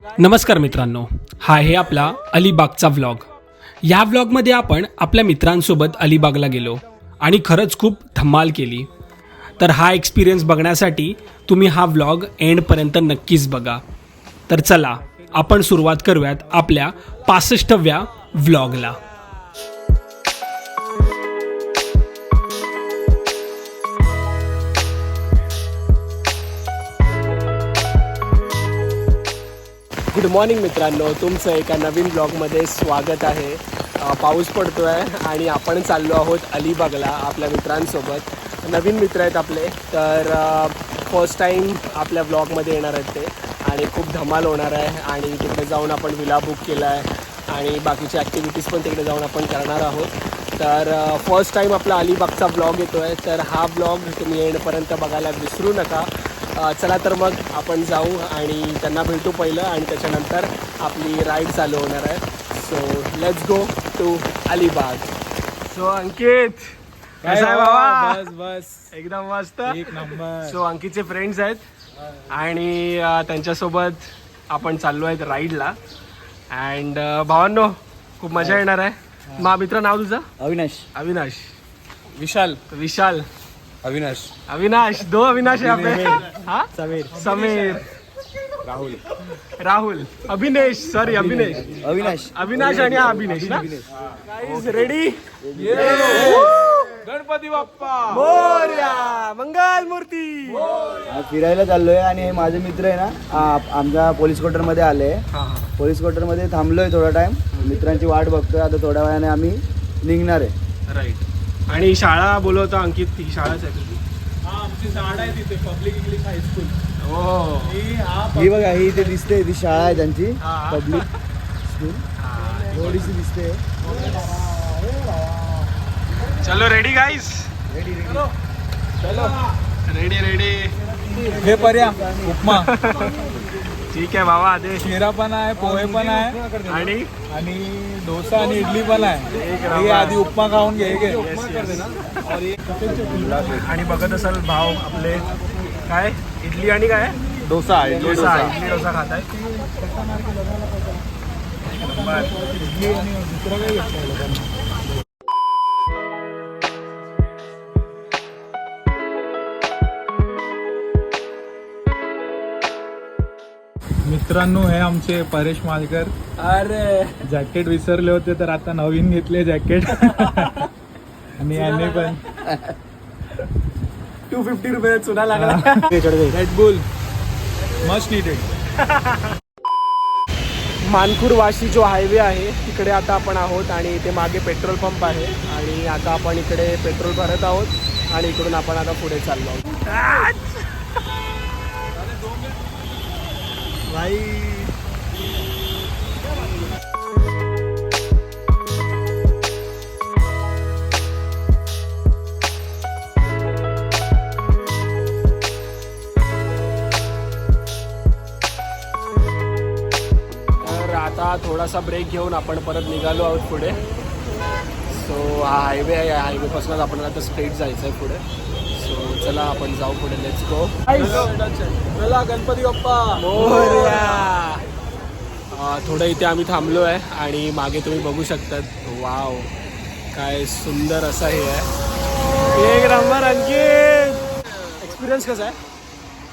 नमस्कार मित्रांनो, हा आहे आपला अलिबागचा व्लॉग. या व्लॉगमध्ये आपण आपल्या मित्रांसोबत अलिबागला गेलो आणि खरंच खूप धमाल केली. तर हा एक्सपिरियन्स बघण्यासाठी तुम्ही हा व्लॉग एंडपर्यंत नक्कीच बघा. तर चला आपण सुरुवात करूयात आपल्या 65व्या व्लॉगला. गुड मॉर्निंग मित्रांनो, तुमचं एका नवीन ब्लॉगमध्ये स्वागत आहे. पाऊस पडतो आहे आणि आपण चाललो आहोत अलिबागला आपल्या मित्रांसोबत. नवीन मित्र आहेत आपले, तर फर्स्ट टाईम आपल्या ब्लॉगमध्ये येणार आहेत ते आणि खूप धमाल होणार आहे. आणि तिकडे जाऊन आपण विला बुक केला आहे आणि बाकीच्या ॲक्टिव्हिटीज पण तिकडे जाऊन आपण करणार आहोत. तर फर्स्ट टाईम आपला अलिबागचा ब्लॉग येतो आहे, तर हा ब्लॉग तुम्ही एंडपर्यंत बघायला विसरू नका. चला तर मग आपण जाऊ आणि त्यांना भेटू पहिलं आणि त्याच्यानंतर आपली राईड चालू होणार आहे. So let's go to Alibag. So Ankit, कसा आहे बाबा? बस बस एकदम मस्त, एक नंबर. सो अंकितचे फ्रेंड्स आहेत आणि त्यांच्यासोबत आपण चाललो आहेत राईडला. अँड भावांनो, खूप मजा येणार आहे. मित्र, नाव तुझं? अविनाश. अविनाश. विशाल. विशाल. अविनाश. अविनाश, दो अविनाश आहे आपले. हा, समीर. समीर. राहुल. राहुल. अभिनेश, सॉरी अभिनेश. अविनाश. अविनाश आणि हा अभिनेश ना. रेडी? गणपती बाप्पा मोरया. मंगल मूर्ती. आज फिरायला चाललोय आणि हे माझे मित्र आहे ना, आमच्या पोलीस क्वार्टर मध्ये आले. पोलीस क्वार्टर मध्ये थांबलोय थोडा टाइम, मित्रांची वाट बघतोय. आता थोड्या वेळाने आम्ही निघणार आहे. राईट. आणि शाळा बोलवतो अंकित, ती शाळाच आहे तुझी? आमची शाळा आहे तिथे, पब्लिक इंग्लिश हायस्कूल. हो. ही बघा, ही इथे दिसते, ती शाळा आहे त्यांची, हा. Public school. थोडीशी दिसते. चलो रेडी गाईज. चलो. Ready ready. हे पर्या उपमा. ठीक आहे बाबा, दे. शिरा पण आहे, पोहे पण आहे आणि आणि डोसा आणि इडली पण आहे. एक हे आधी उपमा खाऊन घे. आणि बघत असाल भाव आपले काय इडली आणि काय डोसा. डोसा. इडली डोसा खात आहे. इडली आणि दुसरं काही घेतलं. मित्रांनो, हे आमचे परेश मालकर. अरे जॅकेट विसरले होते तर आता नवीन घेतले जॅकेट. आणि याने पण 250 रुपये चुना लागला. Red Bull must needed. Mankhurd Vashi जो हायवे आहे तिकडे आता आपण आहोत आणि इथे मागे पेट्रोल पंप आहे आणि आता आपण इकडे पेट्रोल भरत आहोत आणि इकडून आपण आता पुढे चाललो आहोत. भाई तर आता थोडासा ब्रेक घेऊन आपण परत निघालो आहोत पुढे. सो हा हायवे आहे, या हायवेपासूनच आपण आता स्ट्रेट जायचं आहे पुढे. सो चला आपण जाऊ पुढे. Let's go. चला गणपती बाप्पा मोरया. थोडं इथे आम्ही थांबलो आहे आणि मागे तुम्ही बघू शकतात. वाव, काय सुंदर असं हे आहे. एक नंबर. अंकित, एक्सपिरियन्स कसा आहे?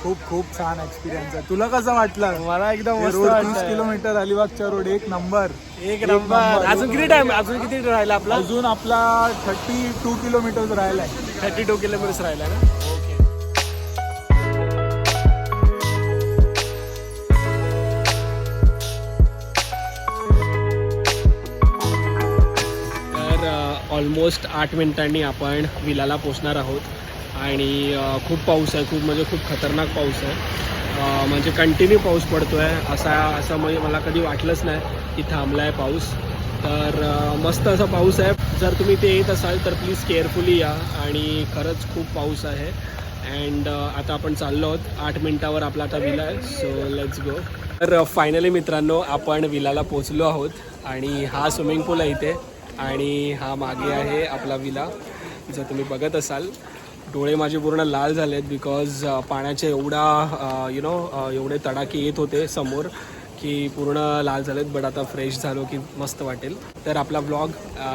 खूप खूप छान एक्सपिरियन्स आहे. तुला कसं वाटलं? मला एकदम मस्त रोड 30 वाटतंय. किलोमीटर अलिबागचा रोड एक नंबर. एक नंबर. अजून किती टाइम, अजून किती राहिला आपला? अजून आपला 32 किलोमीटर राहिलाय. 32 किलोमीटर्स राहिला ना. ओके. तर ऑलमोस्ट 8 मिनिटांनी आपण विलाला पोचणार आहोत आणि खूप पाऊस आहे, खूप म्हणजे खूप खतरनाक पाऊस आहे. म्हणजे कंटिन्यू पाऊस पडतो आहे. असं म्हणजे मला कधी वाटलंच नाही की थांबला आहे पाऊस. तर मस्त असा पाऊस आहे. जर तुम्ही ते येत असाल तर प्लीज केअरफुली या आणि खरंच खूप पाऊस आहे. अँड आता आपण चाललो आहोत. 8 मिनिटावर आपला आता विला आहे. सो लेट्स गो. तर फायनली मित्रांनो, आपण विलाला पोचलो आहोत आणि हा स्विमिंग पूल आहे इथे आणि हा मागे आहे आपला विला. जर तुम्ही बघत असाल, डोळे माझे पूर्ण लाल झालेत बिकॉज पाण्याचे एवढे तडाखे येत होते समोर की पूर्ण लाल झालेत, बट आता फ्रेश झालो की मस्त वाटेल. तर आपला ब्लॉग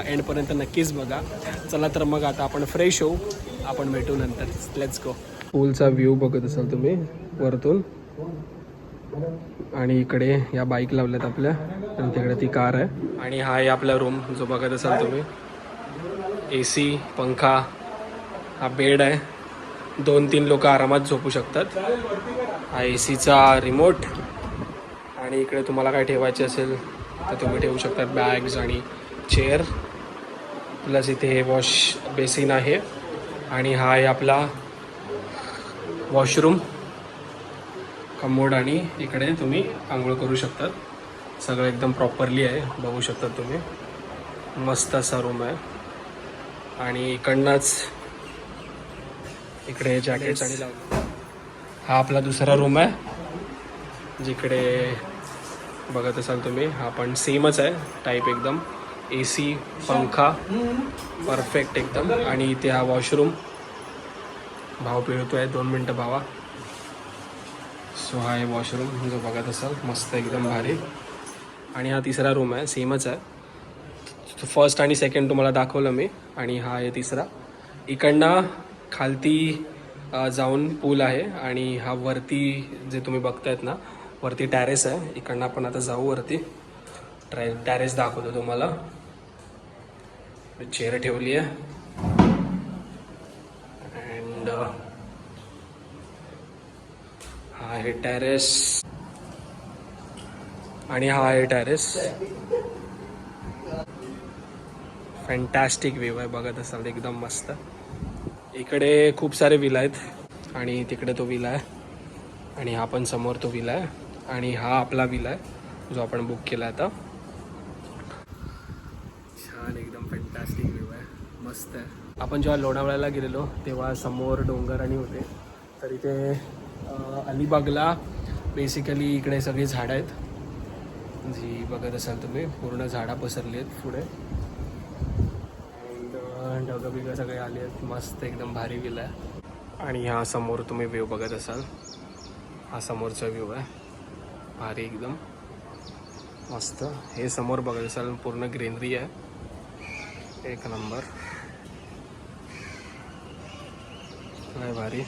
एंडपर्यंत नक्कीच बघा. चला तर मग आता आपण फ्रेश होऊ, आपण भेटू नंतर. Let's go. पूलचा व्ह्यू बघत असाल तुम्ही वरतून, आणि इकडे या बाईक लावल्यात आपल्या, आणि तिकडे ती कार आहे. आणि हा आहे आपला रूम जो बघत असाल तुम्ही. AC, पंखा, हा बेड आहे, 2-3 लोक आरामात झोपू शकतात. हा ACचा रिमोट, आणि इकडे तुम्हाला काय ठेवायचे असेल तर तुम्ही ठेवू शकता, बॅग्स आणि चेअर. प्लस इथे वॉश बेसिन आहे, आणि हा आहे आपला वॉशरूम, कमोड, आणि इकडे तुम्ही आंघोळ करू शकतात. सगळं एकदम प्रॉपरली आहे, बघू शकतात तुम्ही. मस्त असा रूम आहे. आणि इकडनंच इकडे जॅकेट्स आणि लावलं. हा आपला दुसरा रूम आहे, जिकडे बघत असाल तुम्ही. हा पण सेमच आहे टाईप एकदम. AC, पंखा, परफेक्ट एकदम. आणि इथे हा वॉशरूम. भाव पिळतो आहे, 2 मिनटं भावा. सो हा आहे वॉशरूम जो बघत असाल, मस्त एकदम भारी. आणि हा तिसरा रूम आहे, सेमच आहे. फर्स्ट आणि सेकंड तुम्हाला दाखवलं मी, आणि हा आहे तिसरा. इकडनं खालती जाऊन पूल आहे, आणि हा वरती जे तुम्ही बघतायत ना, वरती टॅरेस आहे. इकडनं आपण आता जाऊ वरती, टॅरेस दाखवतो तुम्हाला. चेअर ठेवली आहे, अँड हा आहे टॅरेस, आणि हा आहे टॅरेस. फॅन्टॅस्टिक व्ह्यू आहे, बघत असाल एकदम मस्त. इकडे खूप सारे विला आहेत, आणि तिकडे तो विला आहे, आणि हा पण समोर तो विला आहे, आणि हा आपला विला आहे जो आपण बुक केला आता. छान एकदम फॅन्टॅस्टिक व्ह्यू आहे, मस्त आहे. आपण जेव्हा लोणावळ्याला गेलेलो तेव्हा समोर डोंगर आणि होते. तर इथे अलिबागला बेसिकली इकडे सगळी झाडं आहेत, जी बघत असाल तुम्ही. पूर्ण झाडं पसरली आहेत पुढे, ढगं बिगं सगळे आले आहेत. मस्त एकदम भारी व्ह्यू आहे. आणि हा समोर तुम्ही व्ह्यू बघत असाल, हा समोरचा व्ह्यू आहे, भारी एकदम मस्त. हे समोर बघत असाल पूर्ण ग्रीनरी आहे, एक नंबर, काय भारी.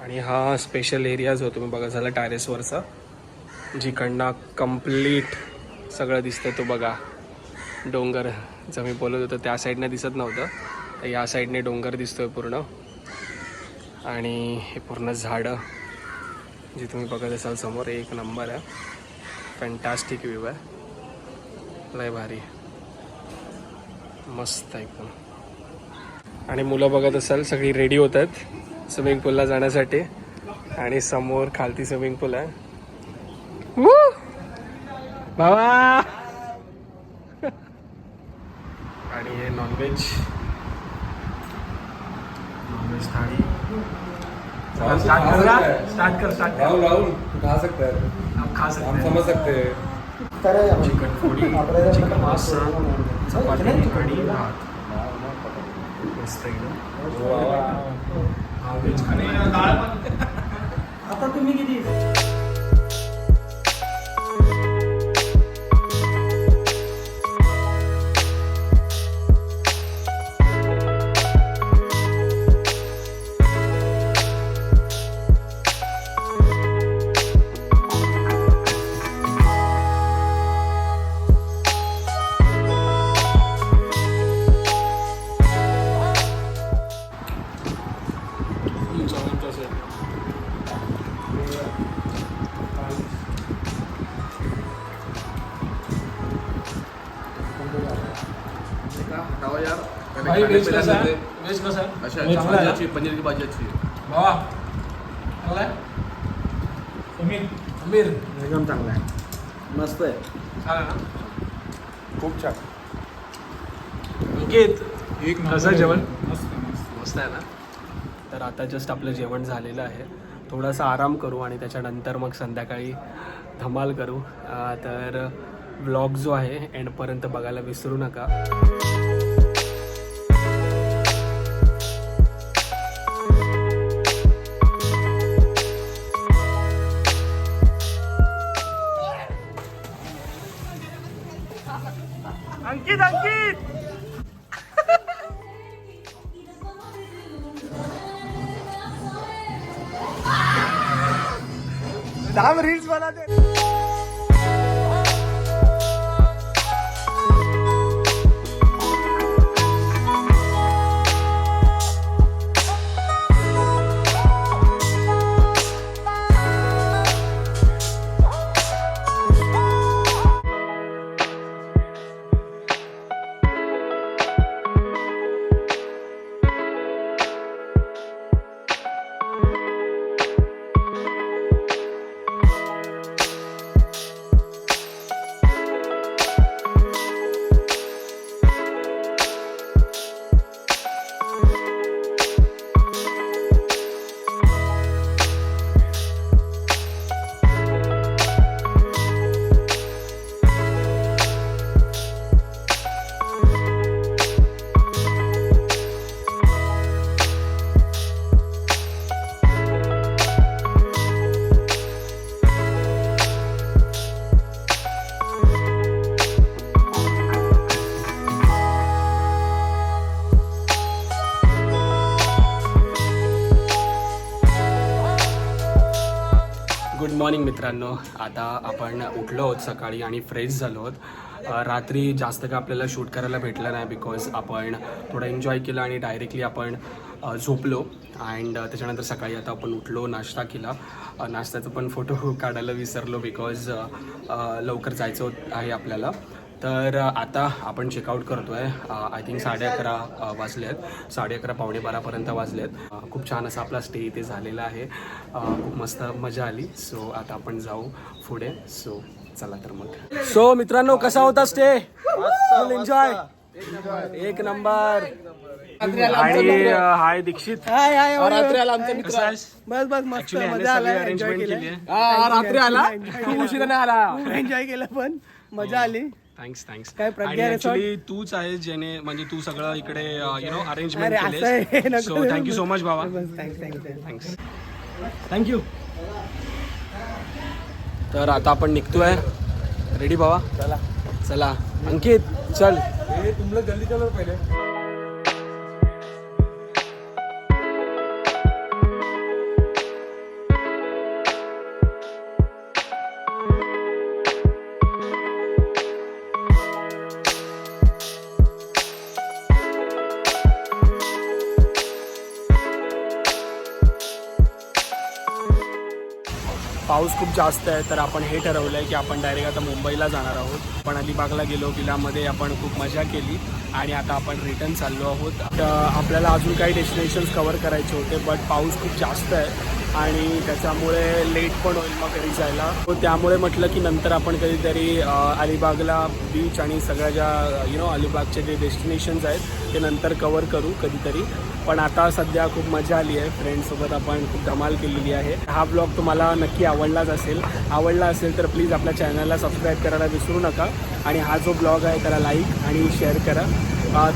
आणि हा स्पेशल एरिया जो तुम्ही बघत असाल टॅरेसवरचा, जिकडनं कम्प्लीट सगळं दिसतं, तो बघा. डोंगर जर मी बोलत होतो त्या साईडने दिसत नव्हतं, तर या साईडने डोंगर दिसतोय पूर्ण. आणि हे पूर्ण झाडं जे तुम्ही बघत असाल समोर, एक नंबर आहे, फॅन्टॅस्टिक व्ह्यू आहे, लय भारी, मस्त एकदम. आणि मुलं बघत असाल सगळी रेडी होत आहेत स्विमिंग पूलला जाण्यासाठी, आणि समोर खालती स्विमिंग पूल आहे. भावा. आणि हे नॉनव्हेज थाळी. स्टार्ट कर. राहुल खा सकते हैं, आप खा सकते हम हैं. समझ सकते हैं. चिकन पोळी, चिकन मासा, चपाती, कढी, भात, मस्त एकदम. हा व्हेज आता तुम्ही किती भाई वेज कसा आहे? वेज कसा आहे? अच्छा, वेज चांगला आहे ना? अच्छी पनीर की भाजी अच्छी है. भावा चांगला आहे? अमीर एकदम चांगला आहे, मस्त आहे. छान आहे ना? खूप छान. अंकित एक कसं आहे जेवण? मस्त मस्त. मस्त आहे ना? तर आता जस्ट आपलं जेवण झालेलं आहे. थोडासा आराम करू आणि त्याच्यानंतर मग संध्याकाळी धमाल करू. तर व्लॉग जो आहे एंडपर्यंत बघायला विसरू नका. अंकित अंकित दाम रील्स बनाते. गुड मॉर्निंग मित्रांनो. आता आपण उठलो आहोत सकाळी आणि फ्रेश झालो आहोत. रात्री जास्त काय आपल्याला शूट करायला भेटलं नाही बिकॉज आपण थोडं एन्जॉय केलं आणि डायरेक्टली आपण झोपलो. अँड त्याच्यानंतर सकाळी आता आपण उठलो, नाश्ता केला. नाश्त्याचा पण फोटो काढायला विसरलो बिकॉज लवकर जायचं आहे आपल्याला. तर आता आपण चेकआउट करतो आहे. आय थिंक 11:30 वाजले आहेत, 11:30 पावणे 12पर्यंत वाजले आहेत. खूप छान असा आपला स्टे इथे झालेला आहे. खूप मस्त मजा आली. सो आता आपण जाऊ पुढे. सो चला तर मग. सो मित्रांनो, कसा होता स्टे? फुल एन्जॉय, एक नंबर. आणि हाय दीक्षित. हाय हाय रात्री आला आमचा मित्र. बस बस मस्त मजा आला. अरेंजमेंट केली आहे. रात्री आला, उशिराने आला. एन्जॉय केलं पण मजा आली. Thanks thanks. काय प्रज्ञा ऍक्च्युली तूच आहेस ज्याने म्हणजे तू सगळं इकडे अरेंजमेंट अरे असं आहे, केले. नको. सो थँक्यू सो मच बाबा. थँक्स. थँक्यू. तर आता आपण निघतोय. रेडी बाबा? चला चला. अंकित चल. तुमला जल्दी चलो पहिले. पाऊस खूप जास्त आहे तर आपण हे ठरवलं आहे की आपण डायरेक्ट आता मुंबईला जाणार आहोत. आपण अलिबागला गेलो, विलामध्ये आपण खूप मजा केली आणि आता आपण रिटर्न चाललो आहोत. तर आपल्याला अजून काही डेस्टिनेशन्स कवर करायचे होते बट पाऊस खूप जास्त आहे आणि त्याच्यामुळे लेट पण होईल मग घरी जायला. तो त्यामुळे म्हटलं की नंतर आपण कधीतरी अलिबागला बीच आणि सगळ्या ज्या अलिबागचे जे डेस्टिनेशन्स आहेत ते नंतर कवर करू कधीतरी. पण आता सध्या खूप मजा आली आहे. फ्रेंड्ससोबत आपण खूप धमाल केलेली आहे. हा ब्लॉग तुम्हाला नक्की आवडला असेल तर प्लीज आपल्या चॅनलला सबस्क्राईब करायला विसरू नका आणि हा जो ब्लॉग आहे त्याला लाईक आणि शेअर करा.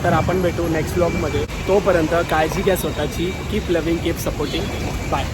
तर आपण भेटू नेक्स्ट ब्लॉगमध्ये. तोपर्यंत काळजी घ्या स्वतःची. Keep loving, keep supporting. Bye.